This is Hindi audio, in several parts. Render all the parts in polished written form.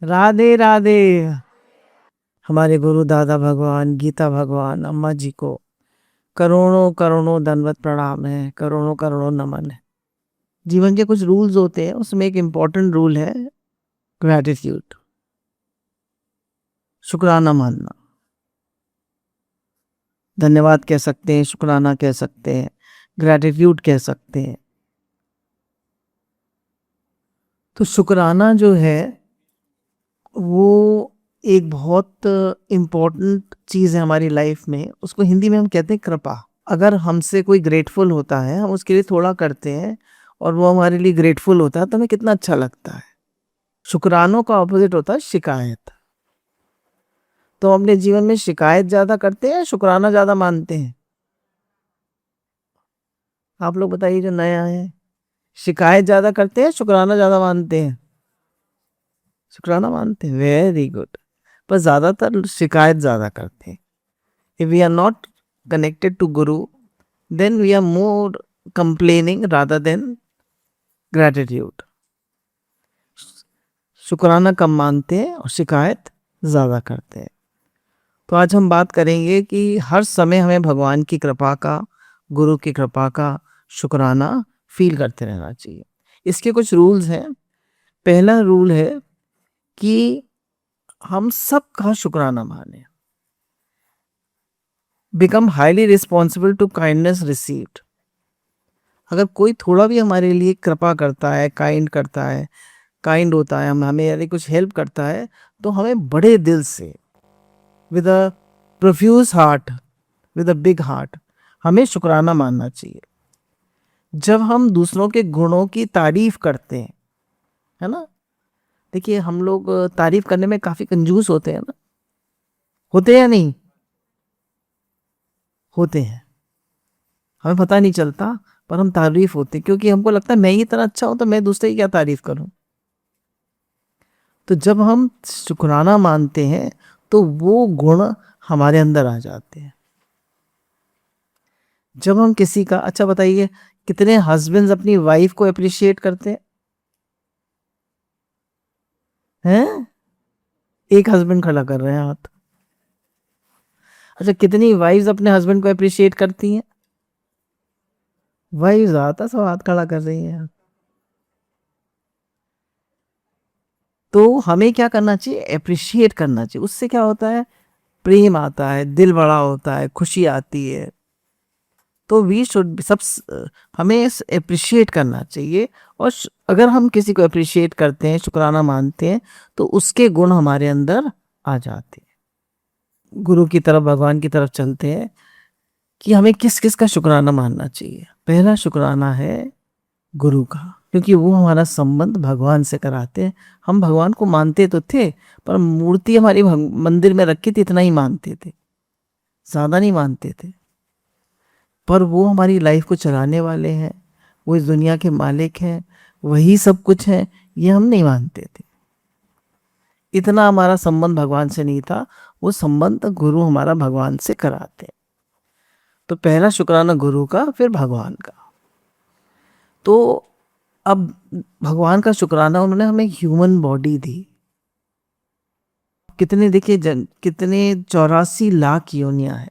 राधे राधे। हमारे गुरु दादा भगवान, गीता भगवान, अम्मा जी को करोड़ों करोड़ों दंडवत प्रणाम है, करोड़ों करोड़ों नमन है। जीवन के कुछ रूल्स होते हैं, उसमें एक इम्पोर्टेंट रूल है ग्रैटिट्यूड, शुक्राना मानना। धन्यवाद कह सकते हैं, शुक्राना कह सकते हैं, ग्रैटिट्यूड कह सकते हैं। तो शुक्राना जो है वो एक बहुत इम्पोर्टेंट चीज़ है हमारी लाइफ में। उसको हिंदी में हम कहते हैं कृपा। अगर हमसे कोई ग्रेटफुल होता है, हम उसके लिए थोड़ा करते हैं और वो हमारे लिए ग्रेटफुल होता है, तो हमें कितना अच्छा लगता है। शुक्रानों का ऑपोजिट होता है शिकायत। तो हम अपने जीवन में शिकायत ज़्यादा करते हैं, शुक्राना ज़्यादा मानते हैं। आप लोग बताइए जो नए आए हैं, शिकायत ज़्यादा करते हैं, शुक्राना ज़्यादा मानते हैं? शुक्राना मानते हैं, वेरी गुड। पर ज़्यादातर शिकायत ज़्यादा करते हैं। If we are not connected to Guru, then we are more complaining rather than gratitude. शुक्राना कम मानते हैं और शिकायत ज़्यादा करते हैं। तो आज हम बात करेंगे कि हर समय हमें भगवान की कृपा का, गुरु की कृपा का शुक्राना फील करते रहना चाहिए। इसके कुछ रूल्स हैं। पहला रूल है कि हम सबका शुक्राना मानें। Become highly responsible to kindness received. अगर कोई थोड़ा भी हमारे लिए कृपा करता है, काइंड होता है, हम हमें यदि कुछ हेल्प करता है, तो हमें बड़े दिल से, with a profuse heart, with a big heart, हमें शुक्राना मानना चाहिए। जब हम दूसरों के गुणों की तारीफ करते हैं, है ना, देखिए हम लोग तारीफ करने में काफ़ी कंजूस होते हैं ना, होते हैं या नहीं होते हैं? हमें पता नहीं चलता, पर हम तारीफ होते हैं, क्योंकि हमको लगता है मैं ही इतना अच्छा हूं तो मैं दूसरे की क्या तारीफ करूं। तो जब हम शुक्राना मानते हैं तो वो गुण हमारे अंदर आ जाते हैं। जब हम किसी का, अच्छा बताइए, कितने हस्बैंड्स अपनी वाइफ को अप्रिशिएट करते हैं? एक हस्बैंड खड़ा कर रहे हैं हाथ। अच्छा, कितनी वाइफ्स अपने हस्बैंड को अप्रिशिएट करती हैं? वाइफ्स आता सब हाथ खड़ा कर रही हैं। तो हमें क्या करना चाहिए? अप्रिशिएट करना चाहिए। उससे क्या होता है? प्रेम आता है, दिल बड़ा होता है, खुशी आती है। तो वी शुड सब, हमें अप्रिशिएट करना चाहिए। और अगर हम किसी को अप्रिशिएट करते हैं, शुक्राना मानते हैं, तो उसके गुण हमारे अंदर आ जाते हैं। गुरु की तरफ, भगवान की तरफ चलते हैं कि हमें किस किस का शुक्राना मानना चाहिए। पहला शुक्राना है गुरु का, क्योंकि वो हमारा संबंध भगवान से कराते हैं। हम भगवान को मानते तो थे, पर मूर्ति हमारी मंदिर में रखी थी, इतना ही मानते थे, ज़्यादा नहीं मानते थे। पर वो हमारी लाइफ को चलाने वाले हैं, वो इस दुनिया के मालिक हैं, वही सब कुछ है, ये हम नहीं मानते थे। इतना हमारा संबंध भगवान से नहीं था। वो संबंध गुरु हमारा भगवान से कराते हैं। तो पहला शुक्राना गुरु का, फिर भगवान का। तो अब भगवान का शुक्राना, उन्होंने हमें ह्यूमन बॉडी दी। कितने, देखिए कितने 84 लाख योनियां हैं,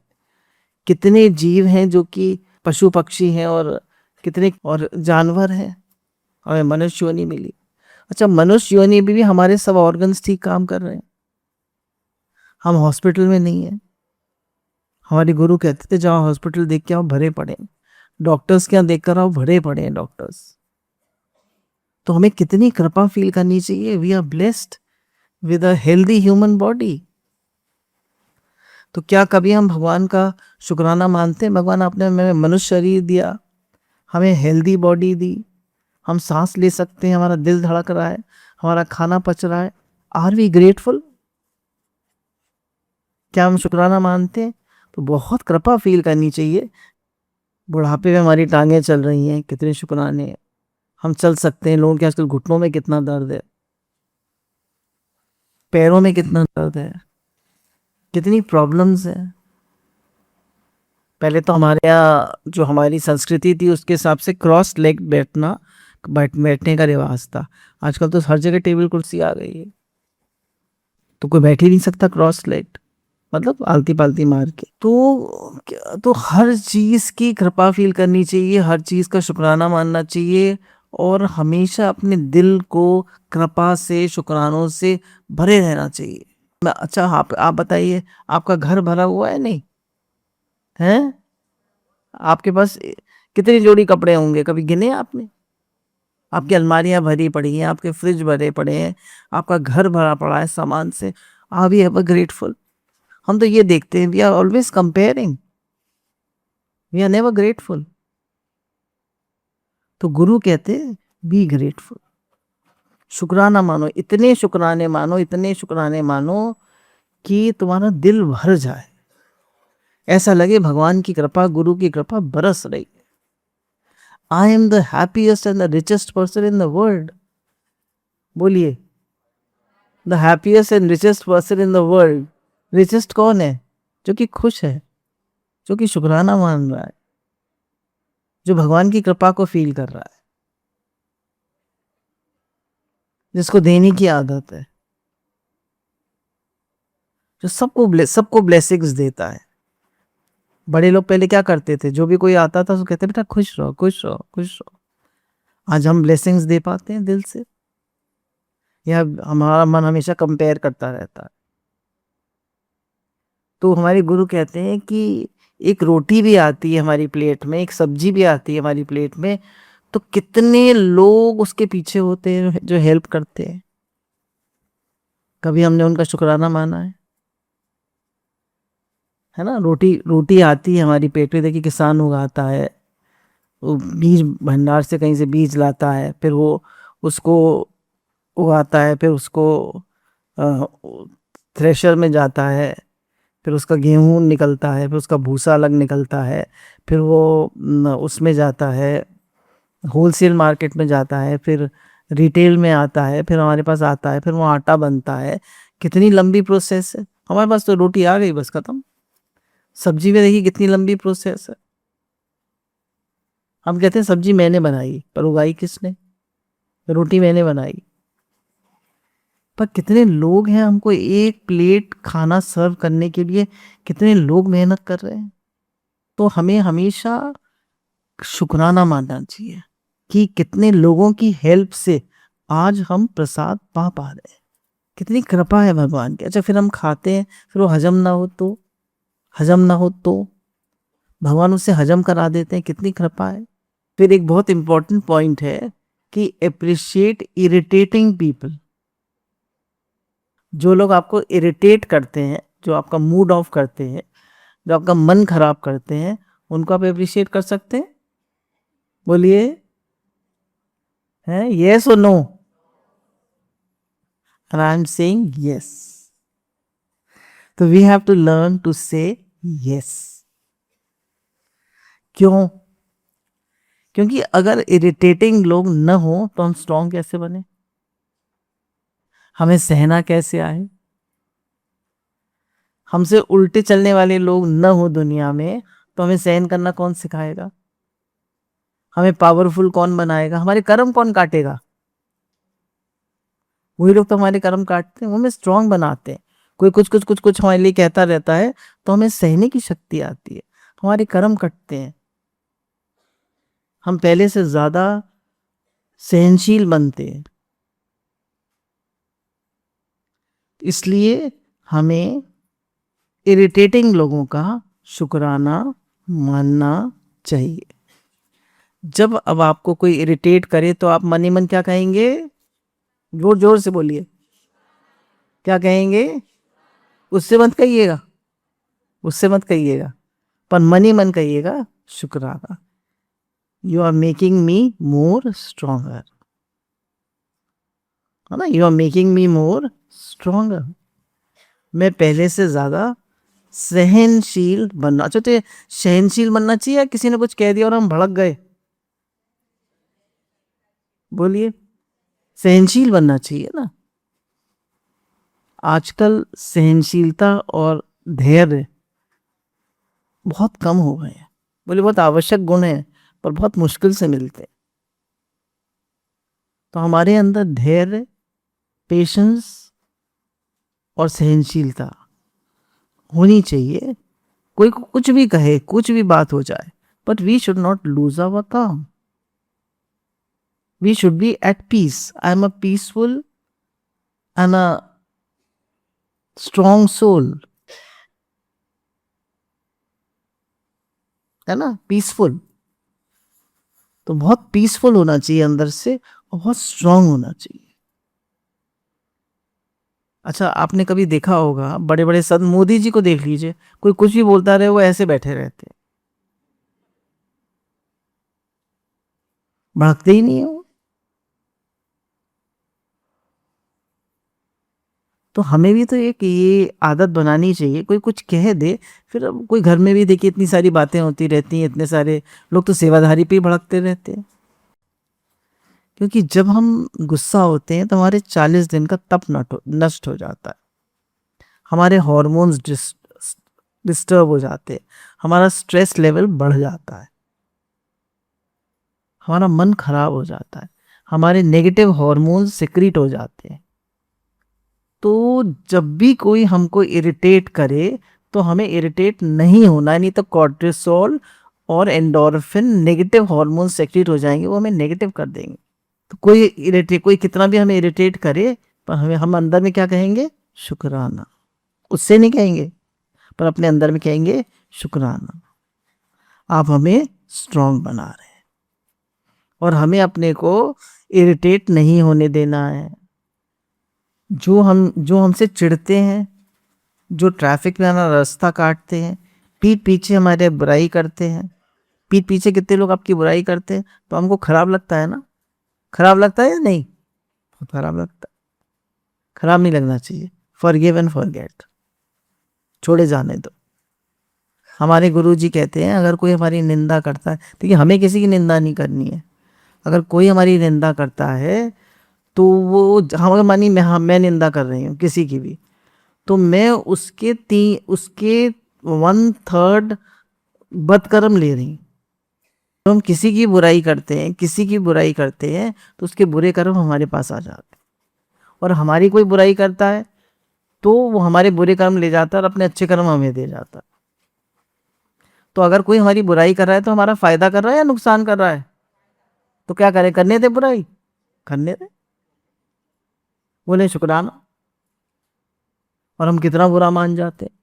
कितने जीव हैं जो कि पशु पक्षी हैं, और कितने और जानवर हैं, हमें मनुष्य योनि मिली। अच्छा, मनुष्य योनि में भी हमारे सब ऑर्गन्स ठीक काम कर रहे हैं, हम हॉस्पिटल में नहीं है। हमारे गुरु कहते थे जाओ हॉस्पिटल देख के आओ, भरे पड़े। डॉक्टर्स के यहाँ देख कर आओ, भरे पड़े हैं डॉक्टर्स। तो हमें कितनी कृपा फील करनी चाहिए। We are blessed with a healthy human body. तो क्या कभी हम भगवान का शुक्राना मानते हैं? भगवान आपने हमें मनुष्य शरीर दिया, हमें हेल्दी बॉडी दी, हम सांस ले सकते हैं, हमारा दिल धड़क रहा है, हमारा खाना पच रहा है। Are we grateful? क्या हम शुक्राना मानते हैं? तो बहुत कृपा फील करनी चाहिए। बुढ़ापे में हमारी टांगें चल रही हैं, कितने शुक्राने। हम चल सकते हैं, लोगों के आजकल घुटनों में कितना दर्द है, पैरों में कितना दर्द है, कितनी प्रॉब्लम्स हैं। पहले तो हमारे यहाँ जो हमारी संस्कृति थी उसके हिसाब से क्रॉस लेग बैठने का रिवाज था। आजकल तो हर जगह टेबल कुर्सी आ गई है। तो कोई बैठ ही नहीं सकता क्रॉस लेग्ड, मतलब आलती पालती मार के। तो हर चीज़ की कृपा फील करनी चाहिए, हर चीज़ का शुक्राना मानना चाहिए, और हमेशा अपने दिल को कृपा से, शुक्रानों से भरे रहना चाहिए। अच्छा, आप बताइए, आपका घर भरा हुआ है नहीं है? आपके पास कितनी जोड़ी कपड़े होंगे, कभी गिने आपने? आपकी अलमारियां भरी पड़ी हैं, आपके फ्रिज भरे पड़े हैं, आपका घर भरा पड़ा है सामान से। Are we ever grateful? हम तो ये देखते हैं, we are always comparing, we are never grateful. तो गुरु कहते हैं बी ग्रेटफुल, शुक्राना मानो, इतने शुक्राने मानो, इतने शुक्राने मानो कि तुम्हारा दिल भर जाए, ऐसा लगे भगवान की कृपा, गुरु की कृपा बरस रही है। I am the happiest and the richest person in the world. बोलिए, the happiest and richest person in the world. Richest कौन है? जो कि खुश है, जो कि शुक्राना मान रहा है, जो भगवान की कृपा को फील कर रहा है, जिसको देने की आदत है, जो सबको ब्लेसिंग्स देता है। बड़े लोग पहले क्या करते थे, जो भी कोई आता था तो कहते बेटा खुश रहो, खुश रहो, खुश रहो। आज हम ब्लेसिंग्स दे पाते हैं दिल से, या हमारा मन हमेशा कंपेयर करता रहता है? तो हमारे गुरु कहते हैं कि एक रोटी भी आती है हमारी प्लेट में, एक सब्जी भी आती है हमारी प्लेट में, तो कितने लोग उसके पीछे होते हैं जो हेल्प करते हैं। कभी हमने उनका शुक्राना माना है ना? रोटी आती है हमारी पेट में, देखिए किसान उगाता है, वो बीज भंडार से कहीं से बीज लाता है, फिर वो उसको उगाता है, फिर उसको थ्रेशर में जाता है, फिर उसका गेहूं निकलता है, फिर उसका भूसा अलग निकलता है, फिर वो उसमें जाता है, होलसेल मार्केट में जाता है, फिर रिटेल में आता है, फिर हमारे पास आता है, फिर वो आटा बनता है। कितनी लंबी प्रोसेस है। हमारे पास तो रोटी आ गई, बस खत्म। सब्जी में देखिए कितनी लंबी प्रोसेस है। हम कहते हैं सब्जी मैंने बनाई, पर उगाई किसने? रोटी मैंने बनाई, पर कितने लोग हैं हमको एक प्लेट खाना सर्व करने के लिए, कितने लोग मेहनत कर रहे हैं। तो हमें हमेशा शुक्राना मानना चाहिए कि कितने लोगों की हेल्प से आज हम प्रसाद पा रहे हैं, कितनी कृपा है भगवान की। अच्छा, फिर हम खाते हैं, फिर वो हजम ना हो तो भगवान उससे हजम करा देते हैं, कितनी कृपा है। फिर एक बहुत इंपॉर्टेंट पॉइंट है कि अप्रिशिएट इरिटेटिंग पीपल। जो लोग आपको इरिटेट करते हैं, जो आपका मूड ऑफ करते हैं, जो आपका मन खराब करते हैं, उनको आप अप्रिशिएट कर सकते हैं? बोलिए, है यस और no? And I'm saying yes. तो we have to learn to say yes. क्यों? क्योंकि अगर इरिटेटिंग लोग न हो तो हम स्ट्रांग कैसे बने, हमें सहना कैसे आए? हमसे उल्टे चलने वाले लोग न हो दुनिया में तो हमें सहन करना कौन सिखाएगा? हमें पावरफुल कौन बनाएगा? हमारे कर्म कौन काटेगा? वही लोग तो हमारे कर्म काटते हैं, वो हमें स्ट्रांग बनाते हैं। कोई कुछ हमारे लिए कहता रहता है तो हमें सहने की शक्ति आती है, हमारे कर्म कटते हैं, हम पहले से ज्यादा सहनशील बनते हैं। इसलिए हमें इरिटेटिंग लोगों का शुक्राना मानना चाहिए। जब अब आपको कोई इरिटेट करे तो आप मन ही मन क्या कहेंगे? जोर जोर से बोलिए, क्या कहेंगे? उससे मत कहिएगा, उससे मत कहिएगा, पर मन ही मन कहिएगा शुक्राना। You are making me more stronger, है ना? You are making me more stronger. मैं पहले से ज्यादा सहनशील बनना। अच्छा, तो सहनशील बनना चाहिए या किसी ने कुछ कह दिया और हम भड़क गए? बोलिए, सहनशील बनना चाहिए ना। आजकल सहनशीलता और धैर्य बहुत कम हो गए हैं। बोले बहुत आवश्यक गुण है, पर बहुत मुश्किल से मिलते हैं। तो हमारे अंदर धैर्य, पेशेंस और सहनशीलता होनी चाहिए। कोई कुछ भी कहे, कुछ भी बात हो जाए, but we should not lose our काम. We should be at peace. I am a peaceful and a strong soul. है ना, पीसफुल. तो बहुत पीसफुल होना चाहिए अंदर से और बहुत स्ट्रांग होना चाहिए. अच्छा, आपने कभी देखा होगा बड़े बड़े संत, मोदी जी को देख लीजिए, कोई कुछ भी बोलता रहे वो ऐसे बैठे रहते, भड़कते ही नहीं है वो. तो हमें भी तो एक ये आदत बनानी चाहिए, कोई कुछ कह दे, फिर अब कोई घर में भी देखिए इतनी सारी बातें होती रहती हैं, इतने सारे लोग तो सेवाधारी पे ही भड़कते रहते हैं. क्योंकि जब हम गुस्सा होते हैं तो हमारे 40 दिन का तप नष्ट हो जाता है, हमारे हॉर्मोन्स डिस्टर्ब हो जाते हैं, हमारा स्ट्रेस लेवल बढ़ जाता है, हमारा मन खराब हो जाता है, हमारे नेगेटिव हॉर्मोन्स सिक्रीट हो जाते हैं. तो जब भी कोई हमको इरिटेट करे तो हमें इरिटेट नहीं होना है, नहीं तो कॉर्टिसोल और एंडोर्फिन नेगेटिव हार्मोन सेक्रेट हो जाएंगे, वो हमें नेगेटिव कर देंगे. तो कोई कितना भी हमें इरिटेट करे, पर हम अंदर में क्या कहेंगे? शुक्राना. उससे नहीं कहेंगे, पर अपने अंदर में कहेंगे शुक्राना, आप हमें स्ट्रांग बना रहे हैं. और हमें अपने को इरिटेट नहीं होने देना है. जो हमसे चिढ़ते हैं, जो ट्रैफिक में हमारा रास्ता काटते हैं, पीठ पीछे हमारे बुराई करते हैं, पीठ पीछे कितने लोग आपकी बुराई करते हैं, तो हमको खराब लगता है ना? खराब लगता है या नहीं? बहुत खराब लगता है. खराब नहीं लगना चाहिए. फॉरगिव एंड फॉरगेट, छोड़े जाने दो. हमारे गुरुजी कहते हैं अगर कोई हमारी निंदा करता है, देखिए हमें किसी की निंदा नहीं करनी है. अगर कोई हमारी निंदा करता है तो वो, हम मानी मैं निंदा कर रही हूँ किसी की भी, तो मैं उसके 1/3 बदकर्म ले रही हूँ. तो हम किसी की बुराई करते हैं तो उसके बुरे कर्म हमारे पास आ जाते हैं. और हमारी कोई बुराई करता है तो वो हमारे बुरे कर्म ले जाता है और अपने अच्छे कर्म हमें दे जाता है. तो अगर कोई हमारी बुराई कर रहा है तो हमारा फायदा कर रहा है या नुकसान कर रहा है? तो क्या करें? करने दे बुराई, करने दे, बोले शुक्राना. और हम कितना बुरा मान जाते हैं,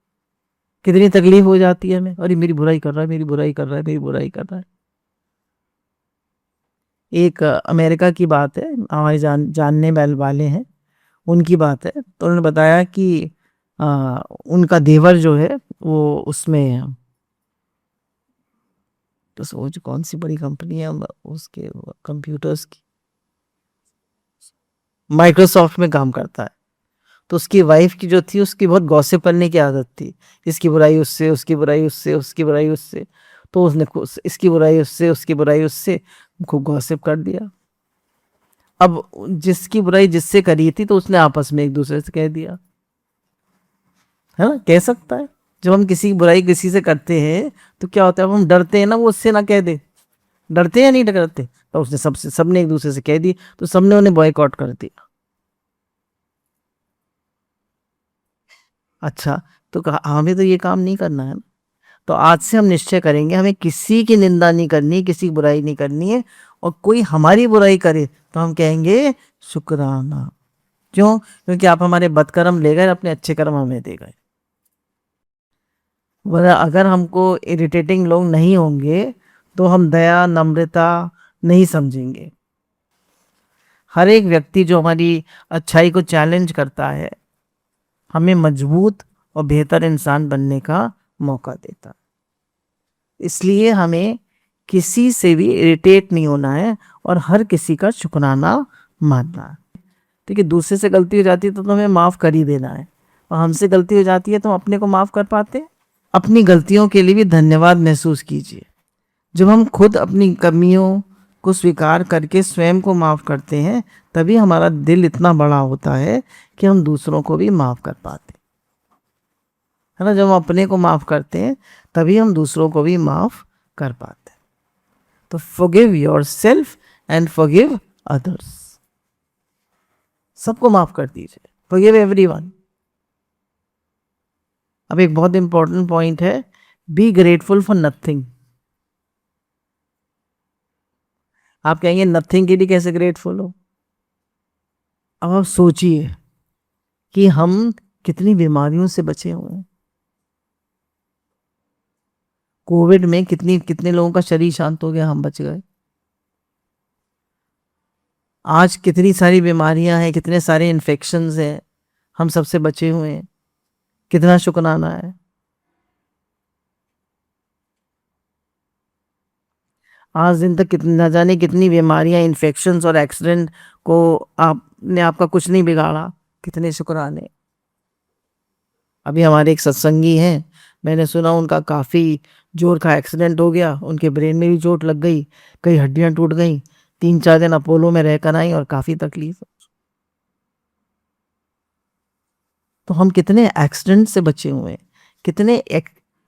कितनी तकलीफ हो जाती है हमें, अरे मेरी बुराई कर रहा है, मेरी बुराई कर रहा है, मेरी बुराई कर रहा है. एक अमेरिका की बात है, हमारे जानने वाले हैं, उनकी बात है. तो उन्होंने बताया कि उनका देवर जो है वो उसमें, तो सोच कौन सी बड़ी कंपनी है उसके, कंप्यूटर्स की, माइक्रोसॉफ्ट में काम करता है. तो उसकी वाइफ की जो थी, उसकी बहुत गॉसिप करने की आदत थी, इसकी बुराई उससे, उसकी बुराई उससे, उसकी बुराई उससे. तो उसने इसकी बुराई उससे, उसकी बुराई उससे खूब गॉसिप कर दिया. अब जिसकी बुराई जिससे करी थी तो उसने आपस में एक दूसरे से कह दिया, है ना, कह सकता है. जब हम किसी की बुराई किसी से करते हैं तो क्या होता है, हम डरते हैं ना वो उससे ना कह दे. डरते हैं या नहीं डरते? तो उसने सबने एक दूसरे से कह दी, तो सबने उन्हें बॉयकॉट कर दिया. अच्छा, तो हमें तो ये काम नहीं करना है ना. तो आज से हम निश्चय करेंगे हमें किसी की निंदा नहीं करनी, किसी की बुराई नहीं करनी है. और कोई हमारी बुराई करे तो हम कहेंगे शुक्राना. क्यों? क्योंकि आप हमारे बदकर्म ले गए, अपने अच्छे कर्म हमें दे गए. वरना अगर हमको इरिटेटिंग लोग नहीं होंगे तो हम दया नम्रता नहीं समझेंगे. हर एक व्यक्ति जो हमारी अच्छाई को चैलेंज करता है, हमें मजबूत और बेहतर इंसान बनने का मौका देता है. इसलिए हमें किसी से भी इरिटेट नहीं होना है और हर किसी का शुक्राना मानना है. ठीक है, दूसरे से गलती हो जाती है तो हमें माफ़ कर ही देना है. और हमसे गलती हो जाती है तो हम अपने को माफ़ कर पाते हैं? अपनी गलतियों के लिए भी धन्यवाद महसूस कीजिए. जब हम खुद अपनी कमियों को स्वीकार करके स्वयं को माफ़ करते हैं, तभी हमारा दिल इतना बड़ा होता है कि हम दूसरों को भी माफ़ कर पाते हैं, है ना. जब हम अपने को माफ़ करते हैं तभी हम दूसरों को भी माफ़ कर पाते हैं. तो forgive yourself and forgive others. सबको माफ़ कर दीजिए. Forgive everyone. अब एक बहुत इंपॉर्टेंट पॉइंट है, बी ग्रेटफुल फॉर नथिंग। आप कहेंगे नथिंग के लिए कैसे ग्रेटफुल हो? अब आप सोचिए कि हम कितनी बीमारियों से बचे हुए हैं। कोविड में कितने लोगों का शरीर शांत हो गया, हम बच गए। आज कितनी सारी बीमारियां हैं, कितने सारे इन्फेक्शंस हैं, हम सबसे बचे हुए हैं। कितना शुक्राना है। आज दिन तक कितनी न जाने कितनी बीमारियां, इन्फेक्शंस और एक्सीडेंट को आपने आपका कुछ नहीं बिगाड़ा। कितने शुक्राने। अभी हमारे एक सत्संगी हैं, मैंने सुना उनका काफ़ी जोर का एक्सीडेंट हो गया, उनके ब्रेन में भी चोट लग गई, कई हड्डियां टूट गई, 3-4 दिन अपोलो में रहकर आई और काफ़ी तकलीफ। तो हम कितने एक्सीडेंट से बचे हुए हैं, कितने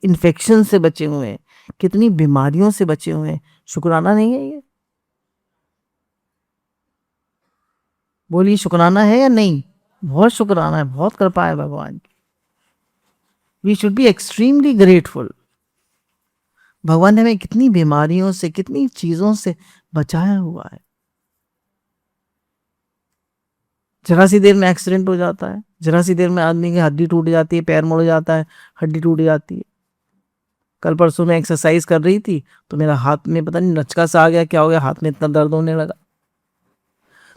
इन्फेक्शन से बचे हुए हैं, कितनी बीमारियों से बचे हुए हैं। शुक्राना नहीं है ये? बोलिए, शुक्राना है या नहीं? बहुत शुक्राना है, बहुत कृपा है भगवान की। We should be extremely grateful. भगवान ने हमें कितनी बीमारियों से, कितनी चीजों से बचाया हुआ है। जरा सी देर में एक्सीडेंट हो जाता है, जरा सी देर में आदमी की हड्डी टूट जाती है, पैर मुड़ जाता है, हड्डी टूट जाती है। कल परसों में एक्सरसाइज कर रही थी तो मेरा हाथ में पता नहीं लचका सा आ गया, क्या हो गया, हाथ में इतना दर्द होने लगा।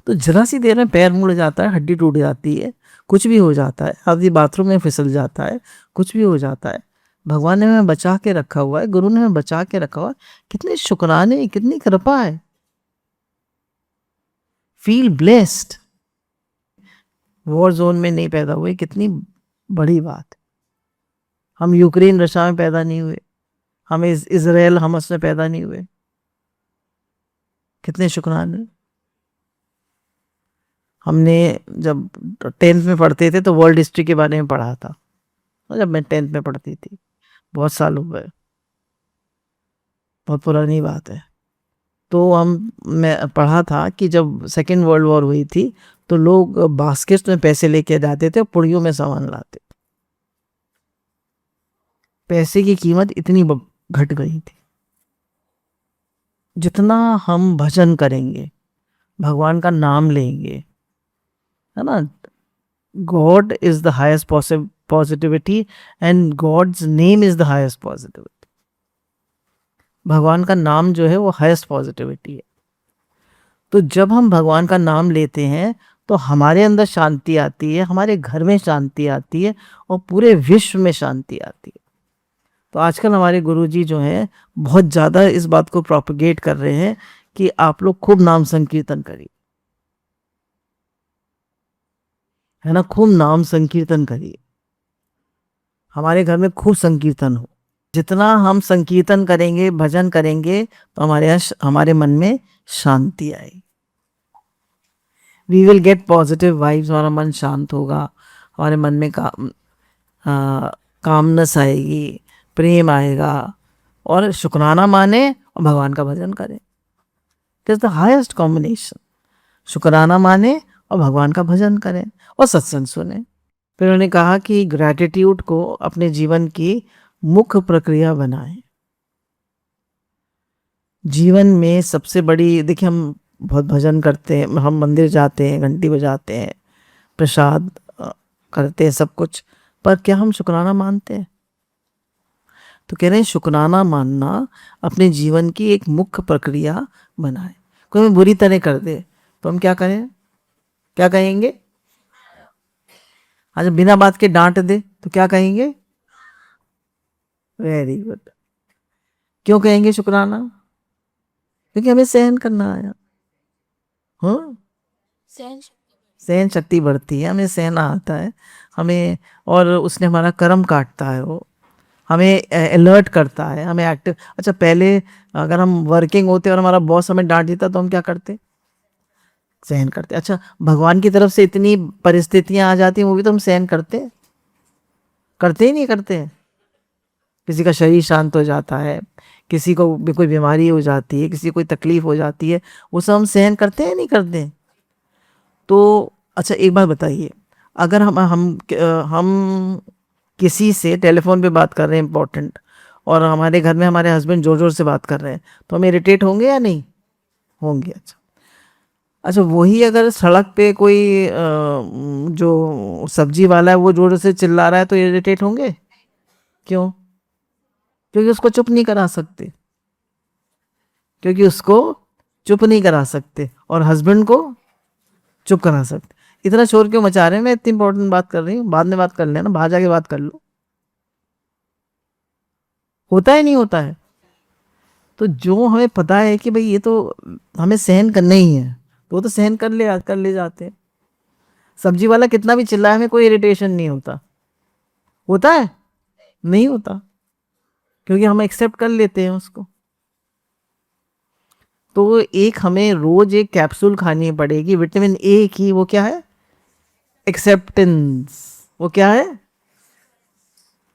तो जरा सी देर में पैर मुड़ जाता है, हड्डी टूट जाती है, कुछ भी हो जाता है, आदमी बाथरूम में फिसल जाता है, कुछ भी हो जाता है। भगवान ने हमें बचा के रखा हुआ है, गुरु ने हमें बचा के रखा हुआ है। कितने शुक्राने, कितनी कृपा है। Feel blessed. वॉर जोन में नहीं पैदा हुए, कितनी बड़ी बात। हम यूक्रेन रशिया में पैदा नहीं हुए, हम इसराइल हमस में पैदा नहीं हुए। कितने शुक्राने। हमने जब 10th में पढ़ते थे तो वर्ल्ड हिस्ट्री के बारे में पढ़ा था, जब मैं 10th में पढ़ती थी, बहुत साल हो गए, बहुत पुरानी बात है। तो मैं पढ़ा था कि जब सेकेंड वर्ल्ड वॉर हुई थी तो लोग बास्केट्स में पैसे लेके जाते थे और पुड़ियों में सामान लाते। पैसे की कीमत इतनी घट गई थी। जितना हम भजन करेंगे, भगवान का नाम लेंगे, है ना, God is the highest positivity and God's name is the highest positivity. भगवान का नाम जो है वो हाईएस्ट पॉजिटिविटी है। तो जब हम भगवान का नाम लेते हैं तो हमारे अंदर शांति आती है, हमारे घर में शांति आती है और पूरे विश्व में शांति आती है। तो आजकल हमारे गुरुजी जो हैं बहुत ज़्यादा इस बात को प्रोपगेट कर रहे हैं कि आप लोग खूब नाम संकीर्तन करिए, है ना, खूब नाम संकीर्तन करिए। हमारे घर में खूब संकीर्तन हो। जितना हम संकीर्तन करेंगे, भजन करेंगे, तो हमारे मन में शांति आएगी। We will get positive vibes, हमारा मन शांत होगा, हमारे मन में कामनेस आएगी, प्रेम आएगा। और शुक्राना माने और भगवान का भजन करें। It is the highest combination. शुक्राना माने और भगवान का भजन करें और सत्संग सुने। फिर उन्होंने कहा कि ग्रैटिट्यूड को अपने जीवन की मुख्य प्रक्रिया बनाएं। जीवन में सबसे बड़ी, देखिए हम बहुत भजन करते हैं, हम मंदिर जाते हैं, घंटी बजाते हैं, प्रसाद करते हैं, सब कुछ, पर क्या हम शुक्राना मानते हैं? तो कह रहे हैं शुक्राना मानना अपने जीवन की एक मुख्य प्रक्रिया बनाए। कोई हमें बुरी तरह कर दे तो हम क्या करें, क्या कहेंगे? अच्छा, बिना बात के डांट दे तो क्या कहेंगे? Very good. क्यों कहेंगे शुक्राना? क्योंकि हमें सहन करना आया। हाँ, सहन शक्ति बढ़ती है, हमें सहना आता है हमें, और उसने हमारा कर्म काटता है, वो हमें अलर्ट करता है, हमें एक्टिव। अच्छा, पहले अगर हम वर्किंग होते और हमारा बॉस हमें डांट देता तो हम क्या करते? सहन करते। अच्छा, भगवान की तरफ से इतनी परिस्थितियां आ जाती हैं, वो भी तो हम सहन करते करते ही नहीं करते। किसी का शरीर शांत हो जाता है, किसी को भी कोई बीमारी हो जाती है, किसी को कोई तकलीफ हो जाती है, वो सब हम सहन करते हैं नहीं करते? तो अच्छा, एक बात बताइए, अगर हम किसी से टेलीफोन पे बात कर रहे हैं इंपॉर्टेंट, और हमारे घर में हमारे हस्बैंड जोर जोर से बात कर रहे हैं, तो हम इरिटेट होंगे या नहीं होंगे? अच्छा, अच्छा, वही अगर सड़क पे कोई जो सब्जी वाला है वो जोर से चिल्ला रहा है तो इरिटेट होंगे? क्यों? क्योंकि उसको चुप नहीं करा सकते, क्योंकि उसको चुप नहीं करा सकते, और हस्बैंड को चुप करा सकते। इतना शोर क्यों मचा रहे हैं? मैं इतनी इंपॉर्टेंट बात कर रही हूँ, बाद में बात कर लेना, बाहर जाके बात कर लो। होता है नहीं होता है? तो जो हमें पता है कि भाई ये तो हमें सहन करना ही है, तो वो तो सहन कर ले जाते हैं। सब्जी वाला कितना भी चिल्लाए, हमें कोई इरिटेशन नहीं होता। होता है? नहीं होता, क्योंकि हम एक्सेप्ट कर लेते हैं उसको। तो एक हमें रोज एक कैप्सूल खानी पड़ेगी विटामिन ए की, वो क्या है? एक्सेप्टेंस। वो क्या है?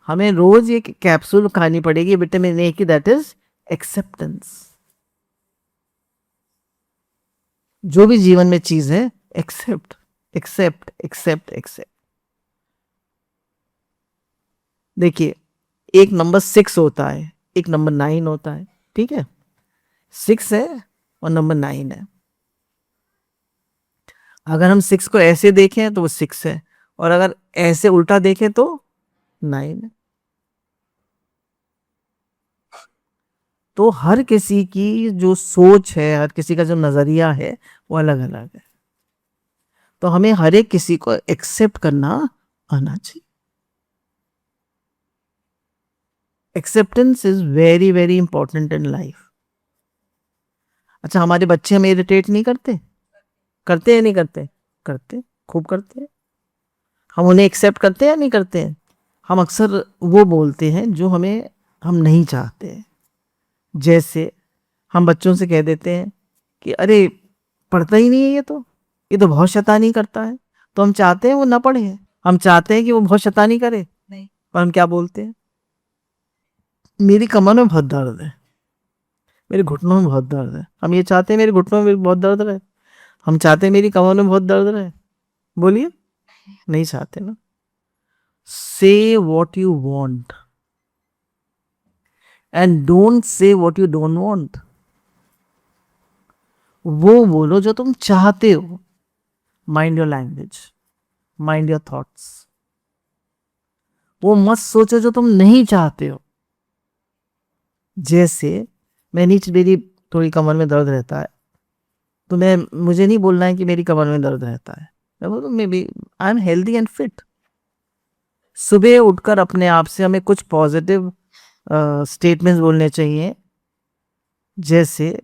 हमें रोज एक कैप्सूल खानी पड़ेगी विटामिन ए की, दैट इज एक्सेप्टेंस। जो भी जीवन में चीज है, एक्सेप्ट, एक्सेप्ट, एक्सेप्ट, एक्सेप्ट। देखिए, एक नंबर 6 होता है, एक नंबर 9 होता है, ठीक है? 6 है और नंबर 9 है। अगर हम 6 को ऐसे देखें तो वो 6 है, और अगर ऐसे उल्टा देखें तो 9 है। तो हर किसी की जो सोच है, हर किसी का जो नजरिया है, वो अलग अलग है। तो हमें हर एक किसी को एक्सेप्ट करना आना चाहिए। Acceptance is very very important in life. अच्छा, हमारे बच्चे हमें इरिटेट नहीं करते? करते हैं नहीं करते? करते, खूब करते हैं। हम उन्हें एक्सेप्ट करते हैं या नहीं करते हैं? हम अक्सर वो बोलते हैं जो हमें हम नहीं चाहते हैं। जैसे हम बच्चों से कह देते हैं कि अरे, पढ़ता ही नहीं है ये तो बहुत शैतानी करता है। तो हम चाहते हैं वो ना पढ़े, हम चाहते हैं कि वो बहुत शैतानी करे, नहीं। पर हम क्या बोलते हैं? मेरी कमर में बहुत दर्द है, मेरे घुटनों में बहुत दर्द है। हम ये चाहते हैं मेरे घुटनों में बहुत दर्द रहे? हम चाहते हैं मेरी कमर में बहुत दर्द रहे? बोलिए, नहीं चाहते ना। से what you want and don't say what you don't want. वो बोलो जो तुम चाहते हो। Mind your language, mind your thoughts. वो मत सोचो जो तुम नहीं चाहते हो। जैसे मैं नीचे, मेरी थोड़ी कमर में दर्द रहता है, तो मुझे नहीं बोलना है कि मेरी कमर में दर्द रहता है। मैं बोलूँ maybe I am healthy and fit. सुबह उठकर अपने आप से हमें कुछ पॉजिटिव स्टेटमेंट्स बोलने चाहिए। जैसे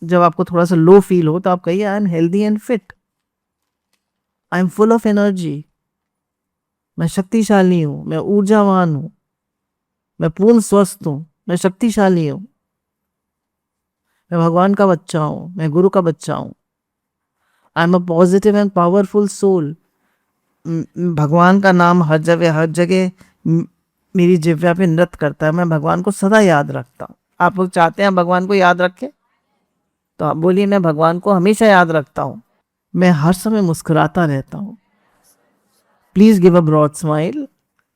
जब आपको थोड़ा सा लो फील हो तो आप कहिए आई am healthy and fit, I am full of energy, मैं शक्तिशाली हूँ, मैं ऊर्जावान हूँ, मैं पूर्ण स्वस्थ हूँ, मैं शक्तिशाली हूँ, मैं भगवान का बच्चा हूँ, मैं गुरु का बच्चा हूँ। I am a positive and powerful soul. भगवान का नाम हर जगह मेरी जिह्वा पे नृत्य करता है। मैं भगवान को सदा याद रखता हूँ। आप लोग चाहते हैं भगवान को याद रखें? तो आप बोलिए, मैं भगवान को हमेशा याद रखता हूँ। मैं हर समय मुस्कुराता रहता हूँ। Please give a broad smile,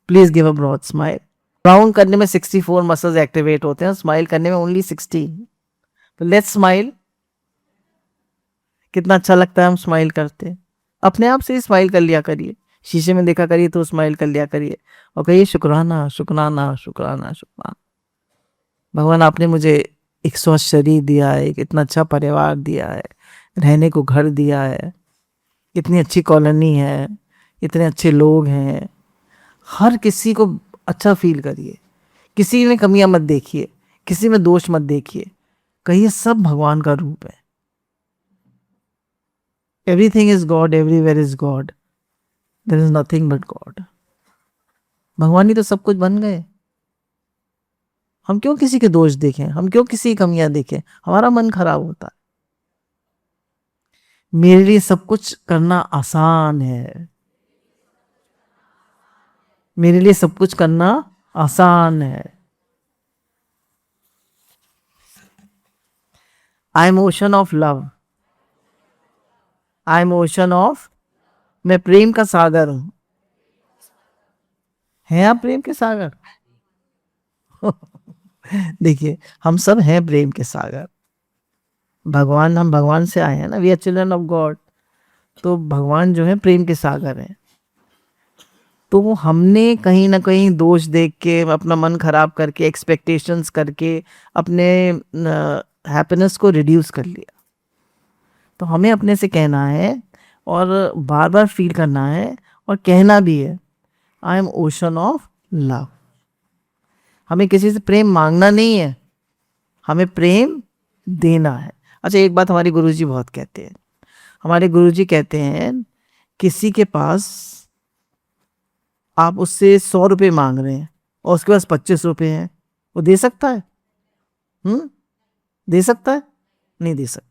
please give a broad smile. Round करने में 64 मसल्स एक्टिवेट होते हैं, स्माइल करने में ओनली 16। तो लेट्स स्माइल। कितना अच्छा लगता है हम स्माइल करते हैं। अपने आप से ही स्माइल कर लिया करिए, शीशे में देखा करिए तो स्माइल कर लिया करिए, और कहिए शुक्राना, शुक्राना, शुक्राना, शुक्राना। भगवान, आपने मुझे एक स्वस्थ शरीर दिया है, एक इतना अच्छा परिवार दिया है, रहने को घर दिया है, इतनी अच्छी कॉलोनी है, इतने अच्छे लोग हैं। हर किसी को अच्छा फील करिए, किसी में कमियां मत देखिए, किसी में दोष मत देखिए। कहिए सब भगवान का रूप है। Everything is God, everywhere is God, there is nothing but God. भगवान ही तो सब कुछ बन गए। हम क्यों किसी के दोष देखें, हम क्यों किसी की कमियां देखें? हमारा मन खराब होता है। मेरे लिए सब कुछ करना आसान है, मेरे लिए सब कुछ करना आसान है। I M ocean of love, I am ocean of, मैं प्रेम का सागर हूं। हैं आप प्रेम के सागर? देखिए, हम सब हैं प्रेम के सागर। भगवान, हम भगवान से आए हैं ना, we are children of God. तो भगवान जो है प्रेम के सागर हैं। तो हमने कहीं ना कहीं दोष देख के, अपना मन खराब करके, एक्सपेक्टेशंस करके अपने हैप्पीनेस को रिड्यूस कर लिया। तो हमें अपने से कहना है और बार बार फील करना है और कहना भी है, I M ocean of love. हमें किसी से प्रेम मांगना नहीं है, हमें प्रेम देना है। अच्छा, एक बात हमारे गुरुजी बहुत कहते हैं। हमारे गुरुजी कहते हैं, किसी के पास आप उससे 100 रुपये मांग रहे हैं और उसके पास 25 रुपये हैं, वो दे सकता है? दे सकता है? नहीं दे सकता।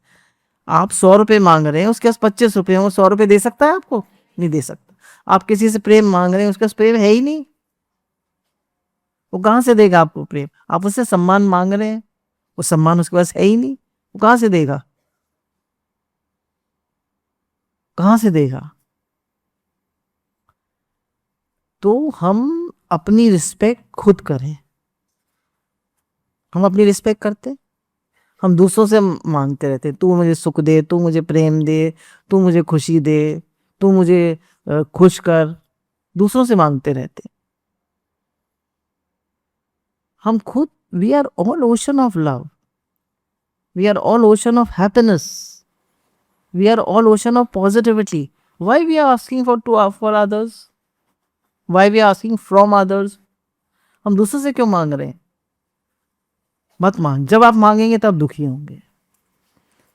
आप 100 रुपये मांग रहे हैं, उसके पास 25 रुपये हैं, वो 100 रुपये दे सकता है आपको? नहीं दे सकता। आप किसी से प्रेम मांग रहे हैं, उसके पास प्रेम है ही नहीं, वो कहाँ से देगा आपको प्रेम? आप उससे सम्मान मांग रहे हैं, वो सम्मान उसके पास है ही नहीं, वो कहाँ से देगा? कहाँ से देगा? तो हम अपनी रिस्पेक्ट खुद करें। हम अपनी रिस्पेक्ट करते, हम दूसरों से मांगते रहते, तू मुझे सुख दे, तू मुझे प्रेम दे, तू मुझे खुशी दे, तू मुझे खुश कर, दूसरों से मांगते रहते। हम खुद, we are all ocean of love, we are all ocean of happiness, we are all ocean of positivity. Why we are asking for others? Why we are asking from others? हम दूसरों से क्यों मांग रहे हैं? मत मांग। जब आप मांगेंगे तब दुखी होंगे।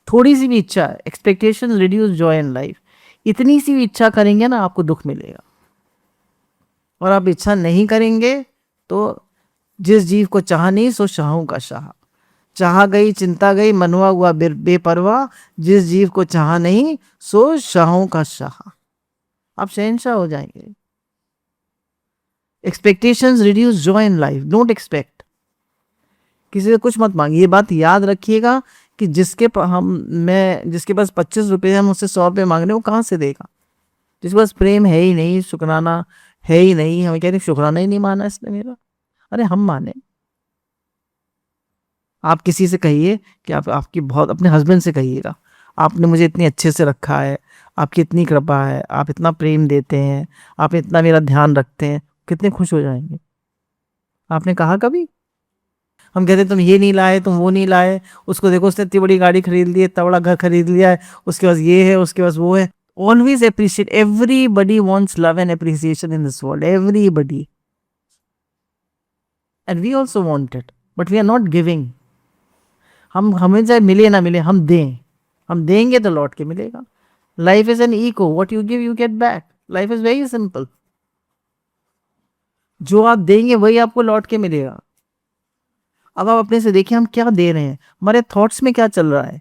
थोड़ी सी भी इच्छा, expectation reduce joy in life. इतनी सी भी इच्छा करेंगे ना, आपको दुख मिलेगा। और आप इच्छा नहीं करेंगे तो जिस जीव को चाह नहीं सो शाहों का शाह। चाह गई चिंता गई, मनवा हुआ बेपरवाह, जिस जीव को चाह नहीं सो शाहों का शाह। आप शहंशाह हो जाएंगे। Expectations reduce joy in life. Don't expect, किसी से कुछ मत मांगिए। ये बात याद रखिएगा कि जिसके पास 25 रुपये हम उससे 100 रुपये मांग रहे हैं, वो कहाँ से देगा? जिसके पास प्रेम है ही नहीं, शुक्राना है ही नहीं। हमें कह रहे शुक्राना ही नहीं माना इसने मेरा। अरे हम माने। आप किसी से कहिए कि आपकी बहुत, अपने हस्बैंड से कहिएगा, आपने मुझे इतनी अच्छे से रखा है, आपकी इतनी कृपा है, आप इतना प्रेम देते हैं, आप इतना मेरा ध्यान रखते हैं, कितने खुश हो जाएंगे। आपने कहा कभी? हम कहते तुम ये नहीं लाए, तुम वो नहीं लाए, उसको देखो उसने इतनी बड़ी गाड़ी खरीद ली है, इतना बड़ा घर खरीद लिया है, उसके पास ये है, उसके पास वो है। Always appreciate, everybody wants love and appreciation in this world, everybody, and we also want it, but we are not giving. हमें चाहे मिले ना मिले, हम दें। हम देंगे तो लौट के मिलेगा। Life is an echo, what you give you get back. Life is very simple. जो आप देंगे वही आपको लौट के मिलेगा। अब आप अपने से देखिए, हम क्या दे रहे हैं, हमारे थॉट्स में क्या चल रहा है?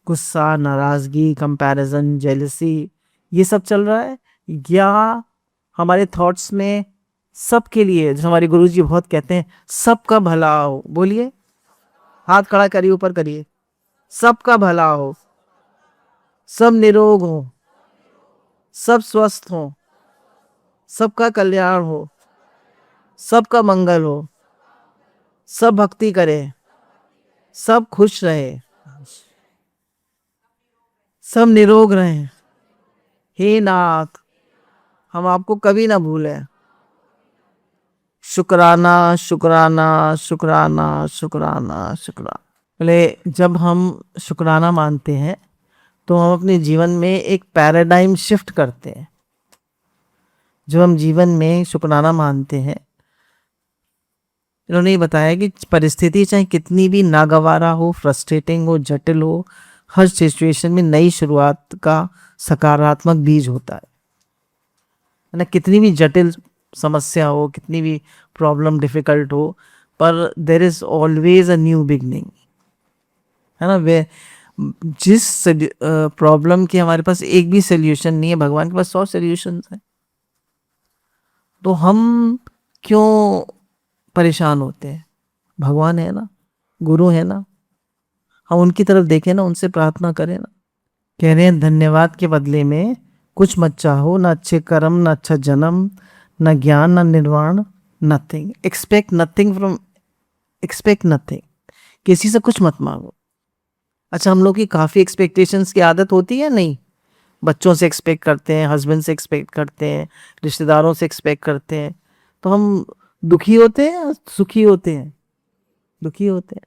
गुस्सा, नाराजगी, कंपैरिजन, जेलसी, ये सब चल रहा है? या हमारे थॉट्स में सबके लिए, जो हमारे गुरुजी बहुत कहते हैं, सबका भला हो। बोलिए, हाथ खड़ा करिए, ऊपर करिए। सबका भला हो, सब निरोग हो, सब स्वस्थ हो, सबका कल्याण हो, सबका मंगल हो, सब भक्ति करें, सब खुश रहे, सब निरोग रहें। हे नाथ, हम आपको कभी ना भूलें। शुक्राना, शुक्राना, शुक्राना, शुक्राना, शुक्राना। बोले, जब हम शुक्राना मानते हैं तो हम अपने जीवन में एक पैराडाइम शिफ्ट करते हैं। जब हम जीवन में शुक्राना मानते हैं, इन्होंने ये बताया कि परिस्थिति चाहे कितनी भी नागवारा हो, फ्रस्ट्रेटिंग हो, जटिल हो, हर सिचुएशन में नई शुरुआत का सकारात्मक बीज होता है ना। कितनी भी जटिल समस्या हो, कितनी भी प्रॉब्लम डिफिकल्ट हो, पर there is always a new beginning, है ना। वे जिस प्रॉब्लम के हमारे पास एक भी सोल्यूशन नहीं है, भगवान के पास 100 सोल्यूशन है। तो हम क्यों परेशान होते हैं? भगवान है ना, गुरु है ना, हम उनकी तरफ देखें ना, उनसे प्रार्थना करें ना। कह रहे हैं, धन्यवाद के बदले में कुछ मत चाहो, ना अच्छे कर्म, ना अच्छा जन्म, न ज्ञान न निर्वाण, नथिंग। एक्सपेक्ट नथिंग, किसी से कुछ मत मांगो। अच्छा, हम लोग की काफ़ी एक्सपेक्टेशंस की आदत होती है नहीं? बच्चों से एक्सपेक्ट करते हैं, हस्बैंड से एक्सपेक्ट करते हैं, रिश्तेदारों से एक्सपेक्ट करते हैं, तो हम दुखी होते हैं या सुखी होते हैं? दुखी होते हैं।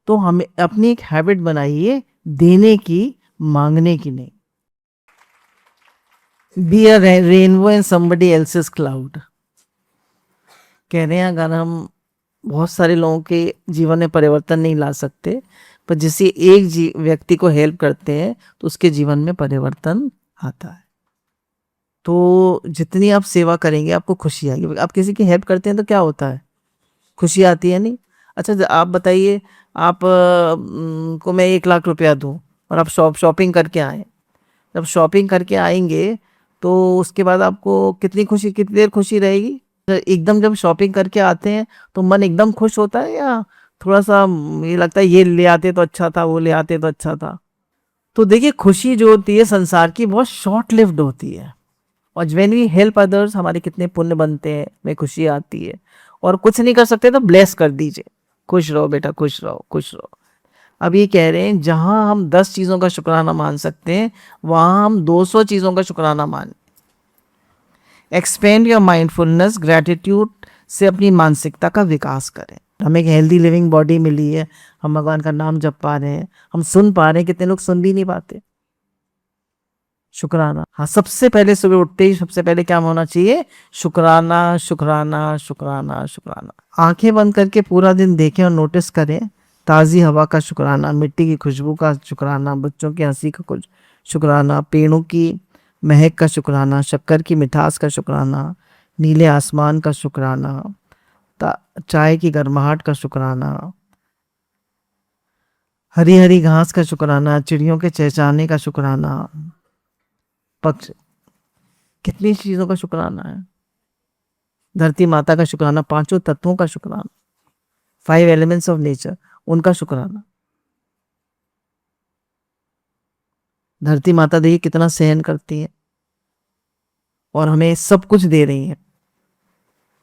तो हमें अपनी एक हैबिट बनाइए देने की, मांगने की नहीं। Be a rainbow in somebody else's cloud. कह रहे हैं अगर हम बहुत सारे लोगों के जीवन में परिवर्तन नहीं ला सकते, पर जिसे एक व्यक्ति को हेल्प करते हैं तो उसके जीवन में परिवर्तन आता है। तो जितनी आप सेवा करेंगे आपको खुशी आएगी। आप किसी की हेल्प करते हैं तो क्या होता है? खुशी आती है नहीं? अच्छा, आप बताइए, आप को मैं 1 लाख रुपया दूं और आप शॉपिंग करके आए। जब शॉपिंग करके आएंगे तो उसके बाद आपको कितनी देर खुशी रहेगी? एकदम जब शॉपिंग करके आते हैं तो मन एकदम खुश होता है, या थोड़ा सा ये लगता है ये ले आते तो अच्छा था, वो ले आते तो अच्छा था? तो देखिए, खुशी जो होती है संसार की बहुत शॉर्ट लिव्ड होती है। और व्हेन वी हेल्प अदर्स, हमारे कितने पुण्य बनते हैं, में खुशी आती है। और कुछ नहीं कर सकते तो ब्लेस कर दीजिए, खुश रहो बेटा, खुश रहो, खुश रहो। अब ये कह रहे हैं जहां हम 10 चीजों का शुक्राना मान सकते हैं, वहां हम 200 चीजों का शुक्राना मान। एक्सपेंड योर माइंडफुलनेस, ग्रेटिट्यूड से अपनी मानसिकता का विकास करें। हमें एक हेल्दी लिविंग बॉडी मिली है, हम भगवान का नाम जप पा रहे हैं, हम सुन पा रहे हैं, कितने लोग सुन भी नहीं पाते। शुक्राना। हाँ, सबसे पहले सुबह उठते ही सबसे पहले क्या होना चाहिए? शुक्राना, शुक्राना, शुक्राना, शुक्राना। आंखें बंद करके पूरा दिन देखें और नोटिस करें। ताज़ी हवा का शुक्राना, मिट्टी की खुशबू का शुक्राना, बच्चों की हंसी का कुछ शुक्राना, पेड़ों की महक का शुक्राना, शक्कर की मिठास का शुक्राना, नीले आसमान का शुक्राना, चाय की गर्माहट का शुक्राना, हरी हरी घास का शुक्राना, चिड़ियों के चहचहाने का शुक्राना, पक्ष, कितनी चीज़ों का शुक्राना है। धरती माता का शुक्राना, पांचों तत्वों का शुक्राना, 5 एलिमेंट्स ऑफ नेचर, उनका शुक्राना। धरती माता देखिए कितना सहन करती है और हमें सब कुछ दे रही है।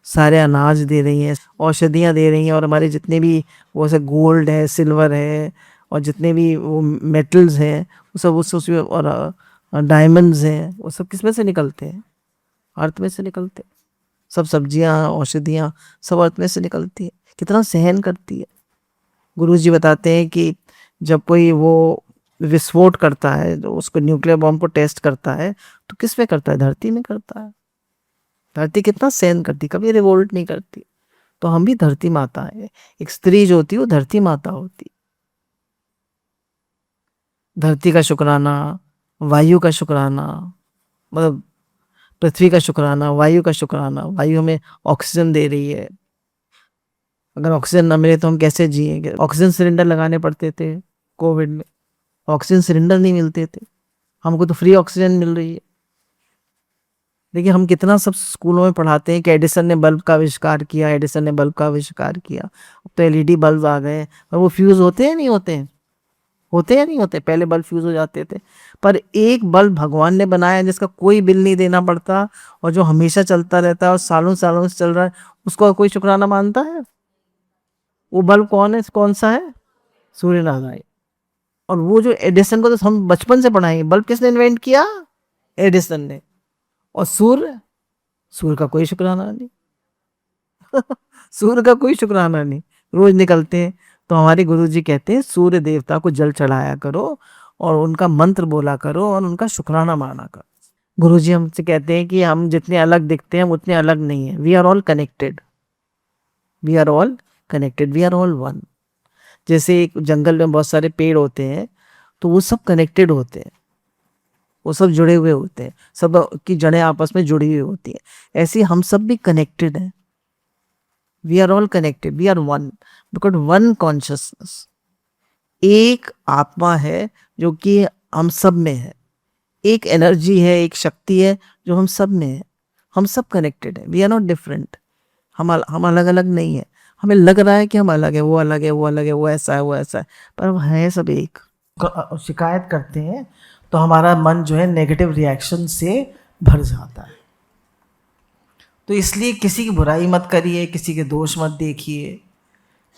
सारे अनाज दे रही हैं, औषधियाँ दे रही हैं, और हमारे जितने भी वो से गोल्ड है, सिल्वर है, और जितने भी वो मेटल्स हैं वो सब उसमें, और डायमंड्स हैं, वो सब किस में से निकलते हैं? अर्थ में से निकलते हैं। सब सब्जियाँ, औषधियाँ, सब अर्थ में से निकलती है। कितना सहन करती है। गुरु जी बताते हैं कि जब कोई वो विस्फोट करता है, तो उसको न्यूक्लियर बॉम्ब को टेस्ट करता है, तो किस में करता है? धरती में करता है। धरती कितना सहन करती, कभी रिवोल्ट नहीं करती। तो हम भी धरती माता है। एक स्त्री जो होती है वो धरती माता होती। धरती का शुक्राना, वायु का शुक्राना, मतलब पृथ्वी का शुक्राना, वायु का शुक्राना। वायु हमें ऑक्सीजन दे रही है। अगर ऑक्सीजन ना मिले तो हम कैसे जिएंगे? ऑक्सीजन सिलेंडर लगाने पड़ते थे कोविड में, ऑक्सीजन सिलेंडर नहीं मिलते थे। हमको तो फ्री ऑक्सीजन मिल रही है। देखिए, हम कितना सब स्कूलों में पढ़ाते हैं कि एडिसन ने बल्ब का आविष्कार किया, एडिसन ने बल्ब का आविष्कार किया। अब तो एलईडी बल्ब आ गए, और वो फ्यूज होते हैं नहीं होते हैं? होते हैं नहीं होते? पहले बल्ब फ्यूज हो जाते थे। पर एक बल्ब भगवान ने बनाया जिसका कोई बिल नहीं देना पड़ता, और जो हमेशा चलता रहता है और सालों सालों से चल रहा है, उसको कोई शुक्राना मानता है? वो बल्ब कौन है, कौन सा है? सूर्य नारायण। और वो जो एडिसन को तो हम बचपन से पढ़ाएंगे, बल्ब किसने इन्वेंट किया? एडिसन ने। और सूर्य, सूर्य का कोई शुक्राना नहीं। सूर्य का कोई शुक्राना नहीं। रोज निकलते हैं। तो हमारे गुरु जी कहते हैं सूर्य देवता को जल चढ़ाया करो, और उनका मंत्र बोला करो, और उनका शुक्राना माना करो। गुरु जी हमसे कहते हैं कि हम जितने अलग दिखते हैं हम उतने अलग नहीं है। We are all connected, we are all connected, we are all one. जैसे एक जंगल में बहुत सारे पेड़ होते हैं, तो वो सब कनेक्टेड होते हैं, वो सब जुड़े हुए होते हैं, सब की जड़ें आपस में जुड़ी हुई होती हैं। ऐसे ही हम सब भी कनेक्टेड हैं। We are all connected, we are one, because one consciousness, एक आत्मा है जो कि हम सब में है। एक एनर्जी है, एक शक्ति है जो हम सब में है। हम सब कनेक्टेड है, वी आर नॉट डिफरेंट। हम अलग अलग नहीं है। हमें लग रहा है कि हम अलग है, वो अलग है, वो अलग है, वो ऐसा है, वो ऐसा है, पर हम हैं सब एक। शिकायत करते हैं तो हमारा मन जो है नेगेटिव रिएक्शन से भर जाता है। तो इसलिए किसी की बुराई मत करिए, किसी के दोष मत देखिए,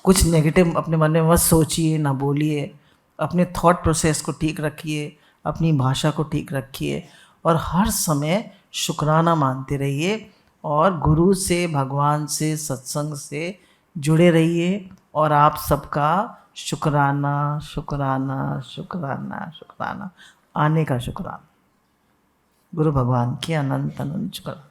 कुछ नेगेटिव अपने मन में मत सोचिए, ना बोलिए। अपने थॉट प्रोसेस को ठीक रखिए, अपनी भाषा को ठीक रखिए और हर समय शुक्राना मानते रहिए और गुरु से, भगवान से, सत्संग से जुड़े रहिए और आप सबका शुक्राना शुक्राना शुक्राना शुक्राना, आने का शुक्राना। गुरु भगवान की अनंत अनंत शुक्राना।